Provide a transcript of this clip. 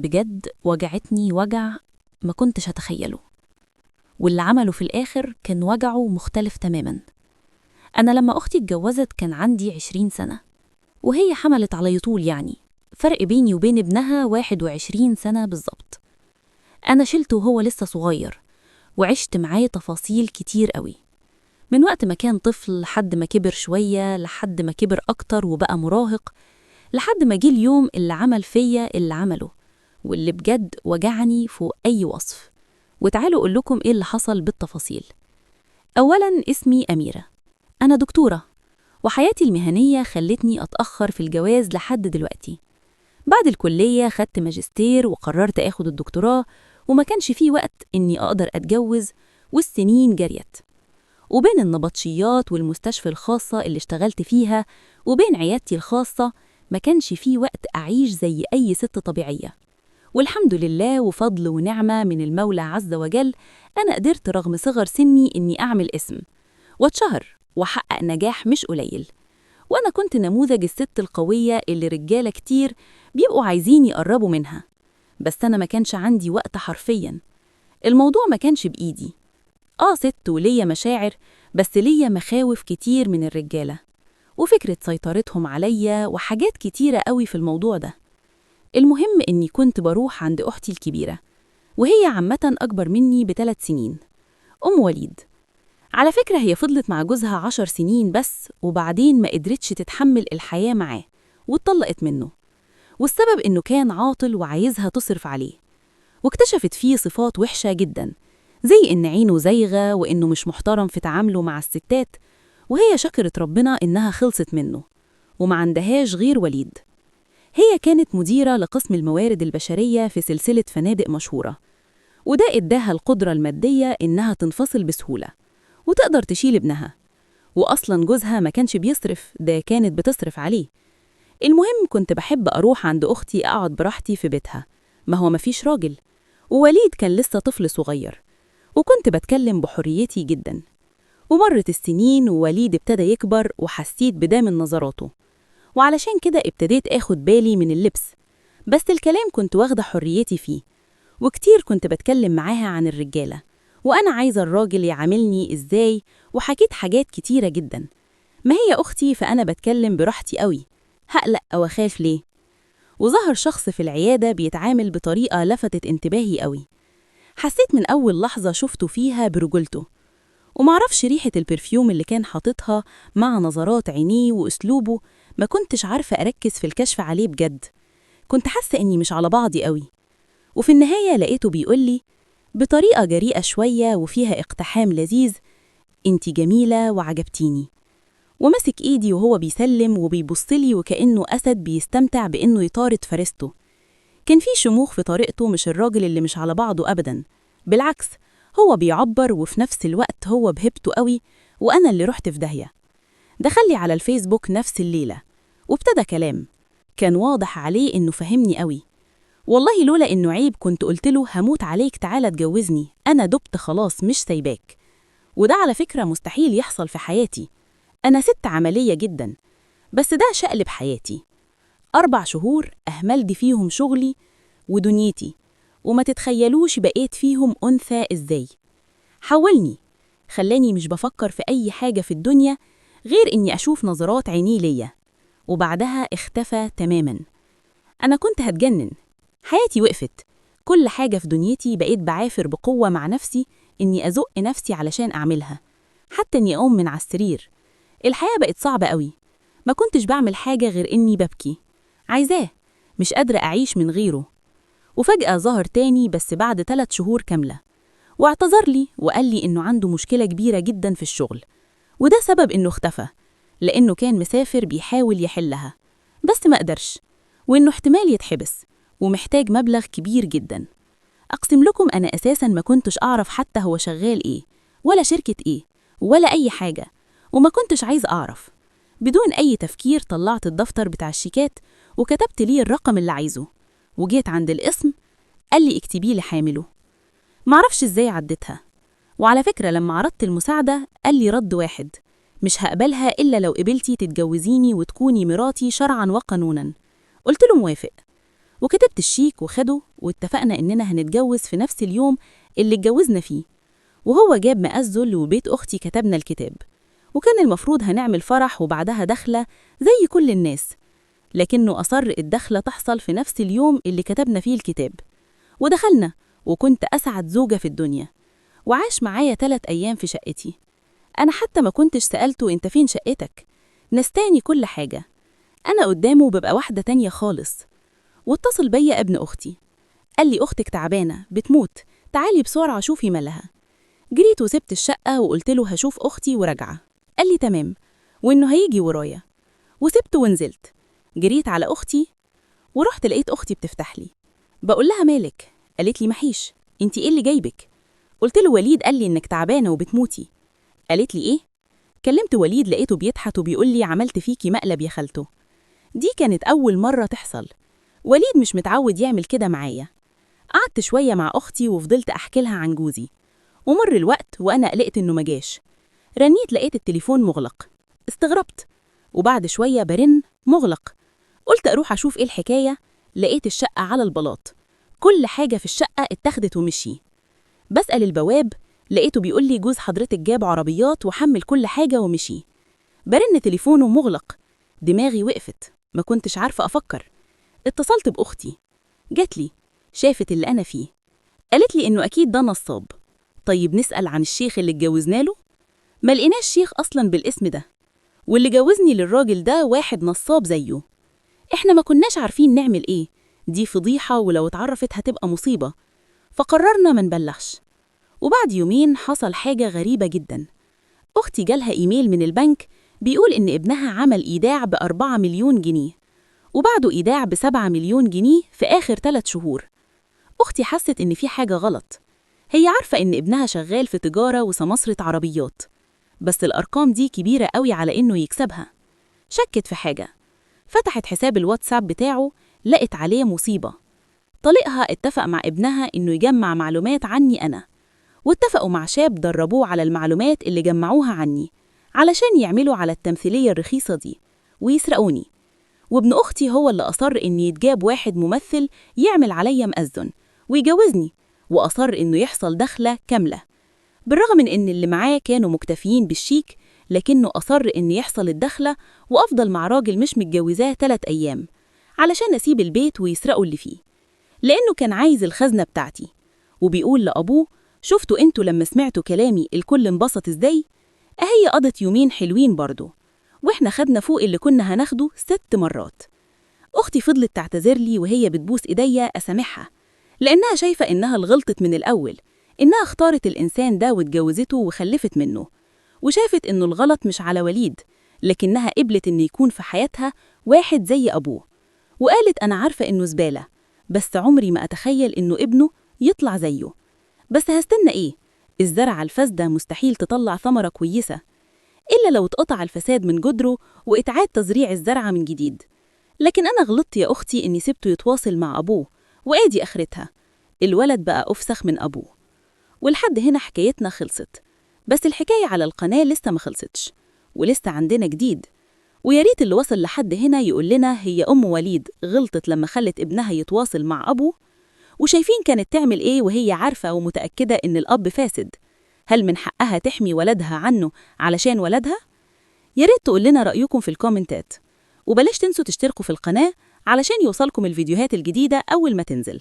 بجد وجعتني وجع ما كنتش هتخيله، واللي عمله في الآخر كان وجعه مختلف تماما. أنا لما أختي اتجوزت كان عندي 20 سنة، وهي حملت على طول، يعني فرق بيني وبين ابنها 21 سنة بالظبط. أنا شلته وهو لسه صغير، وعشت معاه تفاصيل كتير قوي، من وقت ما كان طفل لحد ما كبر شوية، لحد ما كبر أكتر وبقى مراهق، لحد ما جه اليوم اللي عمل فيا اللي عمله، واللي بجد وجعني فوق أي وصف. وتعالوا أقول لكم إيه اللي حصل بالتفاصيل. أولاً، اسمي أميرة، أنا دكتورة، وحياتي المهنية خلتني أتأخر في الجواز لحد دلوقتي. بعد الكلية خدت ماجستير وقررت أخد الدكتوراه، وما كانش فيه وقت إني أقدر أتجوز، والسنين جريت. وبين النبطشيات والمستشفى الخاصة اللي اشتغلت فيها وبين عيادتي الخاصة ما كانش فيه وقت أعيش زي أي ست طبيعية. والحمد لله وفضل ونعمة من المولى عز وجل، أنا قدرت رغم صغر سني إني أعمل اسم واتشهر وحقق نجاح مش قليل. وأنا كنت نموذج الست القوية اللي رجالة كتير بيبقوا عايزين يقربوا منها، بس أنا ما كانش عندي وقت حرفياً. الموضوع ما كانش بإيدي، ست وليا مشاعر، بس ليا مخاوف كتير من الرجالة، وفكرة سيطرتهم عليا وحاجات كتيرة قوي في الموضوع ده. المهم إني كنت بروح عند أختي الكبيرة، وهي عامة أكبر مني ب3 سنين، أم وليد. على فكرة هي فضلت مع جوزها 10 سنين بس، وبعدين ما قدرتش تتحمل الحياة معاه واتطلقت منه، والسبب إنه كان عاطل وعايزها تصرف عليه، واكتشفت فيه صفات وحشة جدا، زي إن عينه زيغة وإنه مش محترم في تعامله مع الستات. وهي شكرت ربنا إنها خلصت منه وما عندهاش غير وليد. هي كانت مديرة لقسم الموارد البشرية في سلسلة فنادق مشهورة، وده إداها القدرة المادية إنها تنفصل بسهولة وتقدر تشيل ابنها. وأصلاً جوزها ما كانش بيصرف، ده كانت بتصرف عليه. المهم كنت بحب أروح عند أختي أقعد براحتي في بيتها، ما هو مفيش راجل، ووليد كان لسه طفل صغير، وكنت بتكلم بحريتي جداً. ومرت السنين ووليد ابتدى يكبر، وحسيت بده من نظراته، وعلشان كده ابتديت آخد بالي من اللبس، بس الكلام كنت واخدة حريتي فيه. وكتير كنت بتكلم معاها عن الرجالة، وأنا عايزة الراجل يعاملني إزاي، وحكيت حاجات كتيرة جدا. ما هي أختي فأنا بتكلم براحتي قوي، هقلق أو أخاف ليه؟ وظهر شخص في العيادة بيتعامل بطريقة لفتت انتباهي قوي. حسيت من أول لحظة شفته فيها برجولته، ومعرفش ريحة البرفيوم اللي كان حاططها مع نظرات عينيه وأسلوبه، ما كنتش عارفة أركز في الكشف عليه بجد. كنت حاسة إني مش على بعضي قوي. وفي النهاية لقيته بيقولي بطريقة جريئة شوية وفيها اقتحام لذيذ: انتي جميلة وعجبتيني. ومسك ايدي وهو بيسلم وبيبصلي وكأنه أسد بيستمتع بإنه يطارد فريسته. كان في شموخ في طريقته، مش الراجل اللي مش على بعضه أبدا، بالعكس هو بيعبر، وفي نفس الوقت هو بهبته قوي، وأنا اللي رحت في داهية. دخلي على الفيسبوك نفس الليلة وابتدى كلام، كان واضح عليه إنه فهمني قوي. والله لولا إنه عيب كنت قلتله هموت عليك تعالى اتجوزني، أنا دبت خلاص مش سايباك. وده على فكرة مستحيل يحصل في حياتي، أنا ست عملية جدا، بس ده شقلب حياتي. 4 شهور أهملت فيهم شغلي ودنيتي، وما تتخيلوش بقيت فيهم أنثى إزاي. حولني، خلاني مش بفكر في أي حاجة في الدنيا غير إني أشوف نظرات عينيه ليا، وبعدها اختفى تماما. أنا كنت هتجنن، حياتي وقفت، كل حاجة في دنيتي بقيت بعافر بقوة مع نفسي إني أزق نفسي علشان أعملها، حتى إني أقوم من على السرير. الحياة بقت صعبة قوي، ما كنتش بعمل حاجة غير إني ببكي، عايزاه، مش قادرة أعيش من غيره. وفجأة ظهر تاني بس بعد 3 شهور كاملة، واعتذر لي وقال لي إنه عنده مشكلة كبيرة جدا في الشغل، وده سبب إنه اختفى، لأنه كان مسافر بيحاول يحلها بس ما قدرش، وإنه احتمال يتحبس ومحتاج مبلغ كبير جدا. أقسم لكم أنا أساساً ما كنتش أعرف حتى هو شغال إيه ولا شركة إيه ولا أي حاجة، وما كنتش عايز أعرف. بدون أي تفكير طلعت الدفتر بتاع الشيكات وكتبت ليه الرقم اللي عايزه، وجيت عند الاسم قال لي اكتبيه لحامله. معرفش إزاي عدتها. وعلى فكرة لما عرضت المساعدة قال لي رد واحد: مش هقبلها إلا لو قبلتي تتجوزيني وتكوني مراتي شرعاً وقانوناً. قلت له موافق، وكتبت الشيك وخده، واتفقنا إننا هنتجوز في نفس اليوم اللي اتجوزنا فيه. وهو جاب مأذن وبيت أختي كتبنا الكتاب، وكان المفروض هنعمل فرح وبعدها دخلة زي كل الناس، لكنه أصر الدخلة تحصل في نفس اليوم اللي كتبنا فيه الكتاب. ودخلنا، وكنت أسعد زوجة في الدنيا، وعاش معايا 3 أيام في شقتي. أنا حتى ما كنتش سألته أنت فين شقتك، نستاني كل حاجة. أنا قدامه ببقى واحدة تانية خالص. واتصل بيا ابن أختي، قال لي أختك تعبانة بتموت، تعالي بسرعة شوفي مالها. جريت وسبت الشقة وقلت له هشوف أختي وراجعة. قال لي تمام، وإنه هيجي ورايا. وسبته ونزلت، جريت على أختي ورحت لقيت أختي بتفتح لي. بقول لها مالك؟ قالت لي محيش، انتي إيه اللي جايبك؟ قلت له وليد قال لي إنك تعبانة وبتموتي. قالت لي إيه؟ كلمت وليد لقيته بيضحك وبيقول لي عملت فيكي مقلب يا خالته. دي كانت أول مرة تحصل، وليد مش متعود يعمل كده معايا. قعدت شوية مع أختي وفضلت أحكي لها عن جوزي، ومر الوقت وأنا قلقت إنه مجاش. رنيت لقيت التليفون مغلق، استغربت، وبعد شوية برن مغلق. قلت أروح أشوف إيه الحكاية. لقيت الشقة على البلاط، كل حاجة في الشقة اتاخدت ومشي. بسأل البواب لقيته بيقول لي جوز حضرتك جاب عربيات وحمل كل حاجة ومشي. برن تليفونه مغلق، دماغي وقفت، ما كنتش عارفة أفكر. اتصلت بأختي، جات لي، شافت اللي أنا فيه، قالت لي إنه أكيد ده نصاب. طيب نسأل عن الشيخ اللي اتجوزنا له؟ ما لقيناش شيخ أصلا بالاسم ده، واللي جوزني للراجل ده واحد نصاب زيه. إحنا ما كناش عارفين نعمل إيه، دي فضيحة ولو اتعرفت هتبقى مصيبة. فقررنا ما نبلغش. وبعد يومين حصل حاجة غريبة جدا. أختي جالها إيميل من البنك بيقول إن ابنها عمل إيداع ب4 مليون جنيه، وبعده إيداع ب7 مليون جنيه في آخر 3 شهور. أختي حست إن في حاجة غلط. هي عارفة إن ابنها شغال في تجارة وسمسرة عربيات، بس الأرقام دي كبيرة قوي على إنه يكسبها. شكت في حاجة، فتحت حساب الواتساب بتاعه، لقت عليه مصيبة. طليقها اتفق مع ابنها إنه يجمع معلومات عني أنا، واتفقوا مع شاب دربوه على المعلومات اللي جمعوها عني علشان يعملوا على التمثيلية الرخيصة دي ويسرقوني. وابن أختي هو اللي أصر إن يتجاب واحد ممثل يعمل عليا مأذن ويجوزني، وأصر إنه يحصل دخلة كاملة. بالرغم من إن اللي معاه كانوا مكتفيين بالشيك، لكنه أصر إن يحصل الدخلة وأفضل مع راجل مش متجوزاه 3 أيام علشان أسيب البيت ويسرقوا اللي فيه، لأنه كان عايز الخزنة بتاعتي. وبيقول لأبوه شفتوا انتوا لما سمعتوا كلامي الكل انبسط ازاي؟ اهي قضت يومين حلوين برضو، واحنا خدنا فوق اللي كنا هناخده 6 مرات. اختي فضلت تعتذر لي وهي بتبوس ايديا اسامحها، لانها شايفة انها الغلطت من الاول، انها اختارت الانسان ده واتجوزته وخلفت منه، وشافت انه الغلط مش على وليد، لكنها قبلت ان يكون في حياتها واحد زي ابوه. وقالت انا عارفة انه زبالة، بس عمري ما اتخيل انه ابنه يطلع زيه. بس هستنى ايه؟ الزرعة الفاسدة مستحيل تطلع ثمرة كويسة، إلا لو اتقطع الفساد من جدره وإتعاد تزريع الزرعة من جديد. لكن أنا غلطت يا أختي إني سبته يتواصل مع أبوه، وآدي آخرتها، الولد بقى أفسخ من أبوه. ولحد هنا حكايتنا خلصت، بس الحكاية على القناة لسه ما خلصتش، ولسه عندنا جديد. وياريت اللي وصل لحد هنا يقول لنا هي أم وليد غلطت لما خلت ابنها يتواصل مع أبوه؟ وشايفين كانت تعمل إيه وهي عارفة ومتأكدة إن الأب فاسد؟ هل من حقها تحمي ولدها عنه علشان ولدها؟ ياريت تقول لنا رأيكم في الكومنتات، وبلاش تنسوا تشتركوا في القناة علشان يوصلكم الفيديوهات الجديدة أول ما تنزل.